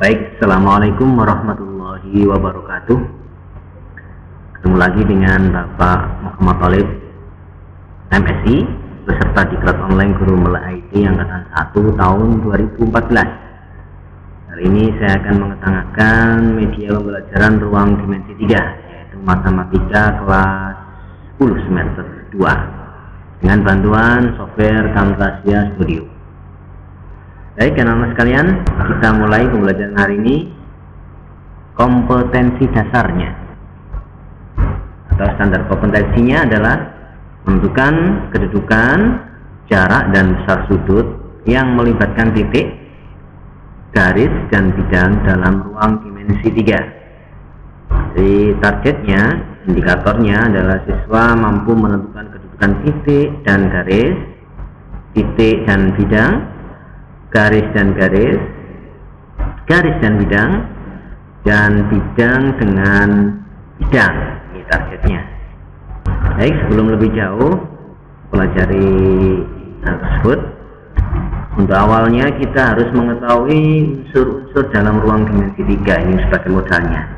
Baik, Assalamualaikum warahmatullahi wabarakatuh. Ketemu lagi dengan Bapak Muhammad Thalib, MSI, beserta Diklat Online Guru Mulai IT Angkatan 1 tahun 2014. Kali ini saya akan mengetengahkan media pembelajaran ruang dimensi 3, yaitu matematika kelas 10 semester 2, dengan bantuan software Camtasia Studio. Baik, anak-anak sekalian, kita mulai pembelajaran hari ini. Kompetensi dasarnya atau standar kompetensinya adalah menentukan kedudukan, jarak, dan besar sudut yang melibatkan titik, garis, dan bidang dalam ruang dimensi 3. Jadi targetnya, indikatornya adalah siswa mampu menentukan kedudukan titik dan garis, titik dan bidang, garis dan garis, garis dan bidang, dan bidang dengan bidang. Ini targetnya. Baik, sebelum lebih jauh pelajari hal tersebut, untuk awalnya kita harus mengetahui unsur-unsur dalam ruang dimensi 3. Ini sebagai modalnya.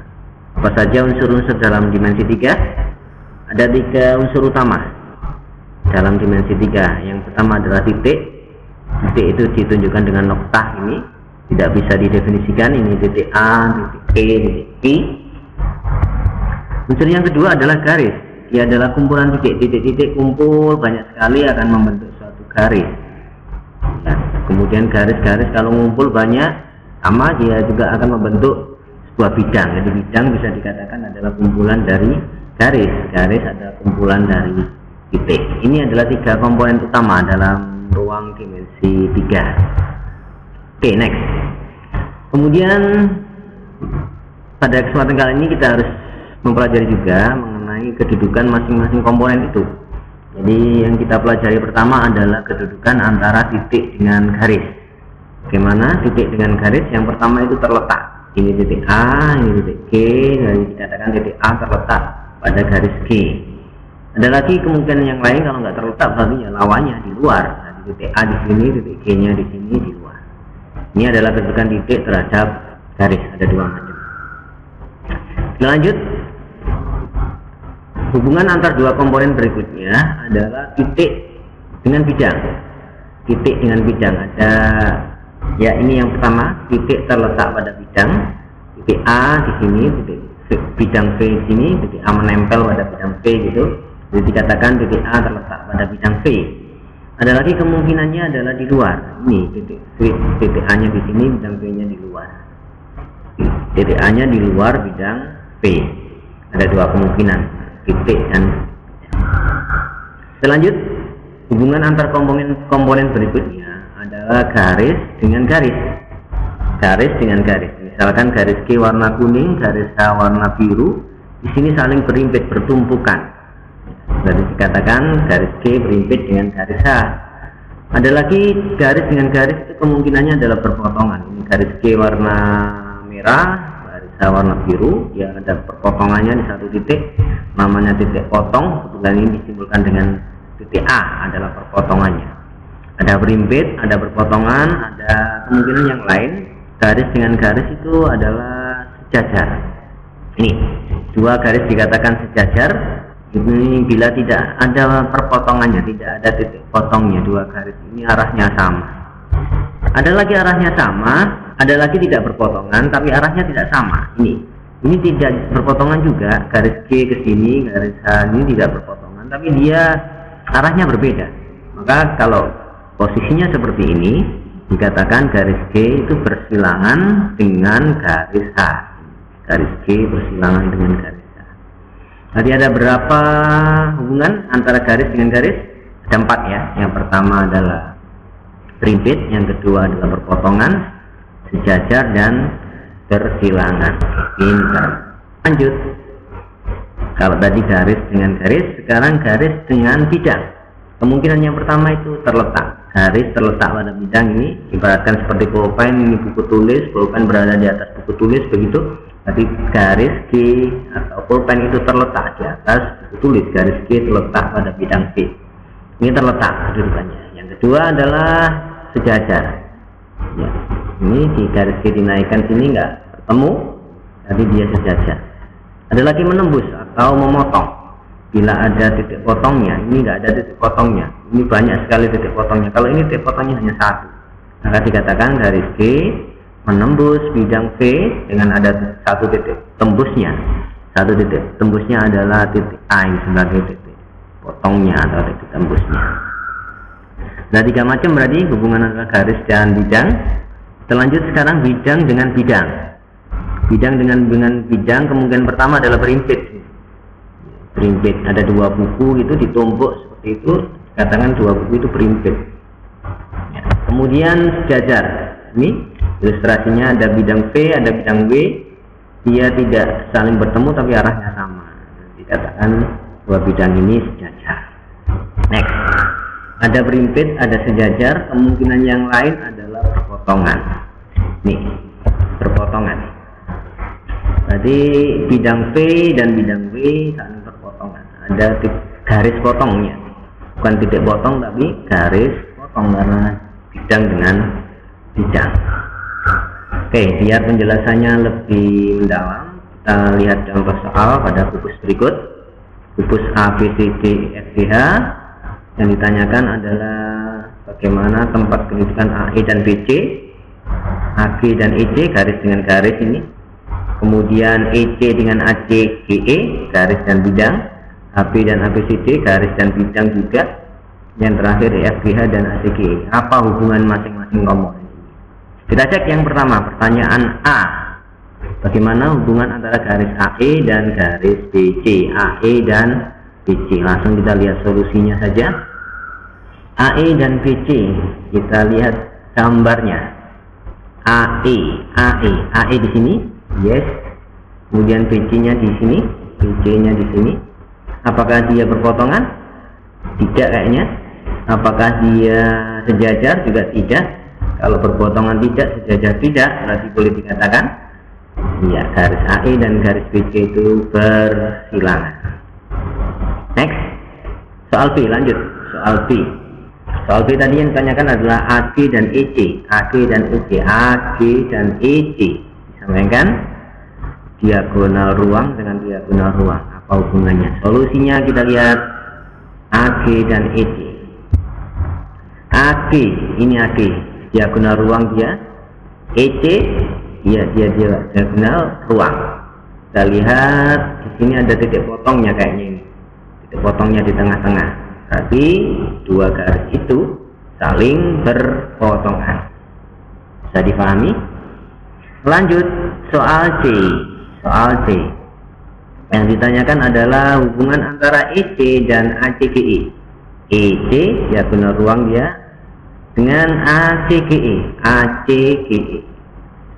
Apa saja unsur-unsur dalam dimensi 3? Ada 3 unsur utama dalam dimensi 3. Yang pertama adalah titik. Titik itu ditunjukkan dengan noktah ini, tidak bisa didefinisikan. Ini titik A, titik E, titik I. Unsur yang kedua adalah garis. Dia adalah kumpulan titik-titik kumpul banyak sekali akan membentuk suatu garis. Ya, kemudian garis-garis kalau ngumpul banyak sama, dia juga akan membentuk sebuah bidang. Jadi bidang bisa dikatakan adalah kumpulan dari garis. Garis adalah kumpulan dari titik. Ini adalah 3 komponen utama dalam ruang dimensi 3. Oke, next. Kemudian pada kesempatan kali ini kita harus mempelajari juga mengenai kedudukan masing-masing komponen itu. Jadi yang kita pelajari pertama adalah kedudukan antara titik dengan garis. Bagaimana titik dengan garis? Yang pertama itu terletak. Ini titik A, ini titik G. Jadi dikatakan titik A terletak pada garis G. Ada lagi kemungkinan yang lain, kalau nggak terletak berarti ya lawannya di luar. Titik A di sini, titik G-nya di sini, di luar. Ini adalah kedudukan titik terhadap garis. Ada 2 macam. Kita lanjut. Hubungan antar 2 komponen berikutnya adalah titik dengan bidang. Titik dengan bidang ada, ya ini yang pertama, titik terletak pada bidang. Titik A di sini, titik bidang V di sini, titik A menempel pada bidang V gitu. Jadi dikatakan titik A terletak pada bidang V. Ada lagi kemungkinannya adalah di luar. Ini titik A-nya di sini, bidang V-nya di luar. Titik A-nya di luar bidang V. Ada 2 kemungkinan, titik dan selanjut. Hubungan antar komponen berikutnya adalah garis dengan garis. Garis dengan garis. Misalkan garis G warna kuning, garis H warna biru. Di sini saling berimpit, bertumpukan. Jadi dikatakan garis G berimpit dengan garis H. Ada lagi garis dengan garis itu kemungkinannya adalah berpotongan. Ini garis G warna merah, garis H warna biru. Ya, ada perpotongannya di satu titik, namanya titik potong. Kebetulan ini disimpulkan dengan titik A adalah perpotongannya. Ada berimpit, ada berpotongan, ada kemungkinan yang lain. Garis dengan garis itu adalah sejajar. Ini 2 garis dikatakan sejajar. Ini bila tidak ada perpotongannya, tidak ada titik potongnya, 2 garis ini arahnya sama. Ada lagi arahnya sama, ada lagi tidak berpotongan tapi arahnya tidak sama. Ini tidak berpotongan juga, garis G ke sini, garis H ini tidak berpotongan tapi dia arahnya berbeda. Maka kalau posisinya seperti ini, dikatakan garis G itu bersilangan dengan garis H. Garis G bersilangan dengan garis. Tadi ada berapa hubungan antara garis dengan garis? Ada 4 ya. Yang pertama adalah berimpit, yang kedua adalah berpotongan, sejajar, dan bersilangan. Pintar. Lanjut. Kalau tadi garis dengan garis, sekarang garis dengan bidang. Kemungkinan yang pertama itu terletak. Garis terletak pada bidang ini, ibaratkan seperti pulpen, ini buku tulis, pulpen berada di atas buku tulis, begitu. Jadi garis G atau pulpen itu terletak di atas buku tulis, garis G terletak pada bidang V. Ini terletak kedudukannya. Yang kedua adalah sejajar. Ya. Ini di garis G dinaikkan, sini nggak bertemu, jadi dia sejajar. Ada lagi menembus atau memotong. Bila ada titik potongnya, ini nggak ada titik potongnya, ini banyak sekali titik potongnya. Kalau ini titik potongnya hanya satu, maka dikatakan garis G menembus bidang V dengan ada satu titik tembusnya. Satu titik tembusnya adalah titik A ini sebagai titik potongnya atau titik tembusnya. Nah, 3 macam berarti hubungan antara garis dan bidang. Selanjut sekarang bidang dengan bidang. Bidang dengan bidang kemungkinan pertama adalah berimpit. Berimpit ada 2 buku itu ditumpuk seperti itu, katakan 2 buku itu berimpit. Ya. Kemudian sejajar. Ini ilustrasinya ada bidang V, ada bidang W. Dia tidak saling bertemu tapi arahnya sama. Dikatakan 2 bidang ini sejajar. Next. Ada berimpit, ada sejajar. Kemungkinan yang lain adalah berpotongan. Nih, berpotongan. Jadi bidang V dan bidang W saling berpotongan. Ada garis potongnya, bukan titik potong tapi garis potong karena bidang dengan bidang. Oke, biar penjelasannya lebih mendalam, kita lihat contoh soal pada kubus berikut. Kubus A, B, C, D, E, F, G, H. Yang ditanyakan adalah bagaimana tempat pendidikan AE dan BC, AG dan EC, garis dengan garis ini. Kemudian EC dengan AC, GE, garis dan bidang. AB dan ABCD, garis dan bidang juga. Yang terakhir EFGH dan ACGE. Apa hubungan masing-masing komponen ini? Kita cek yang pertama, pertanyaan A. Bagaimana hubungan antara garis AE dan garis BC? AE dan BC. Langsung kita lihat solusinya saja. AE dan BC, kita lihat gambarnya. AE di sini, yes. Kemudian BC-nya di sini, BC-nya di sini. Apakah dia berpotongan? Tidak kayaknya. Apakah dia sejajar? Juga tidak. Kalau berpotongan tidak, sejajar tidak, berarti boleh dikatakan ya, garis AE dan garis BC itu bersilangan. Next, soal B, lanjut. Soal B. Soal B tadi yang ditanyakan adalah AG dan EC. AG dan EC. AG dan EC. Disampaikan diagonal ruang dengan diagonal ruang. Apa hubungannya? Solusinya kita lihat AG dan EC. AG, ini AG. Diagonal ruang dia. EC, dia diagonal ruang. Kita lihat di sini ada titik potongnya kayaknya ini. Potongnya di tengah-tengah, berarti 2 garis itu saling berpotongan. Bisa dipahami? Lanjut soal C. Soal C yang ditanyakan adalah hubungan antara EC dan ACGE. EC diagonal ruang dia dengan ACGE.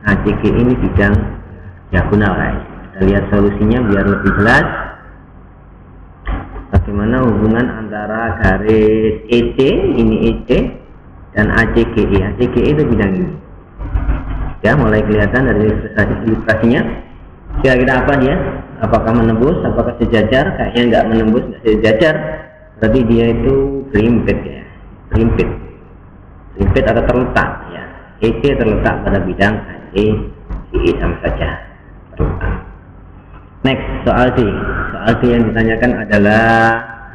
ACGE ini bidang diagonal, guys. Kita lihat solusinya biar lebih jelas. Bagaimana hubungan antara garis EC, ini EC, dan ACGE. ACGE itu bidang ini. Ya, mulai kelihatan dari ilustrasinya. Kira-kira apa dia? Apakah menembus? Apakah sejajar? Kayaknya nggak menembus, nggak sejajar. Berarti dia itu berimpit ya. Berimpit atau terletak ya. EC terletak pada bidang ACGE, sama saja terletak. Next, soal D. Soal D yang ditanyakan adalah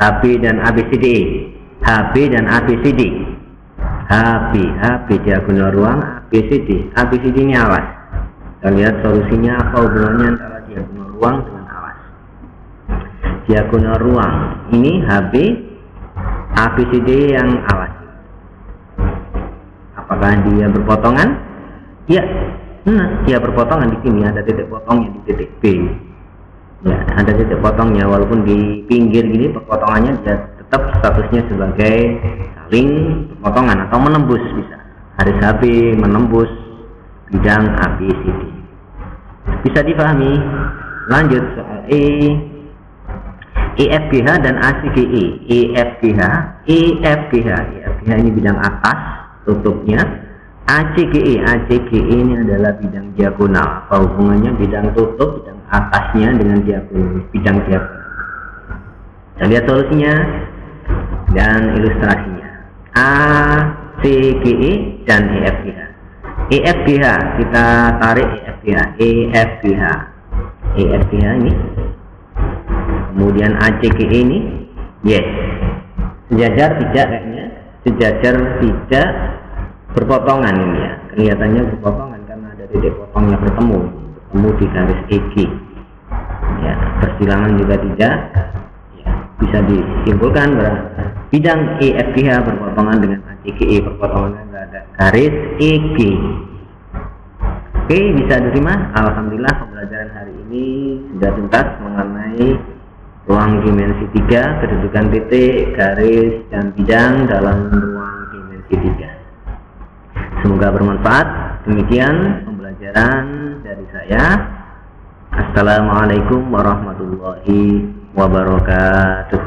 HB dan ABCD. HB dan ABCD. HB diagonal ruang, ABCD. ABCD ini alas. Kita lihat solusinya apa hubungannya antara diagonal ruang dengan alas. Diagonal ruang ini HB, ABCD yang alas. Apakah dia berpotongan? Ya, dia berpotongan di sini. Ada titik potongnya di titik B. Ya, ada titik potongnya, walaupun di pinggir gini perpotongannya dia tetap statusnya sebagai saling potongan atau menembus, bisa garis HB menembus bidang ABCD. Bisa dipahami? Lanjut soal E. EFGH dan ACGE. EFGH ini bidang atas tutupnya. ACGE ini adalah bidang diagonal. Apa hubungannya bidang tutup, bidang atasnya dengan bidang diagonal? Kita lihat solusinya dan ilustrasinya. ACGE dan EFGH. EFGH, kita tarik EFGH ini, kemudian ACGE ini, yes, sejajar tidak kayaknya, sejajar tidak, berpotongan ini ya, kelihatannya berpotongan karena ada titik potongnya bertemu di garis EG ya, persilangan juga tidak ya, bisa disimpulkan bahwa bidang EFGH berpotongan dengan ACGE, perpotongannya ada garis EG. Oke, bisa diterima. Alhamdulillah pembelajaran hari ini sudah tuntas mengenai ruang dimensi 3, kedudukan titik, garis, dan bidang dalam ruang dimensi 3. Semoga bermanfaat. Demikian pembelajaran dari saya. Assalamualaikum warahmatullahi wabarakatuh.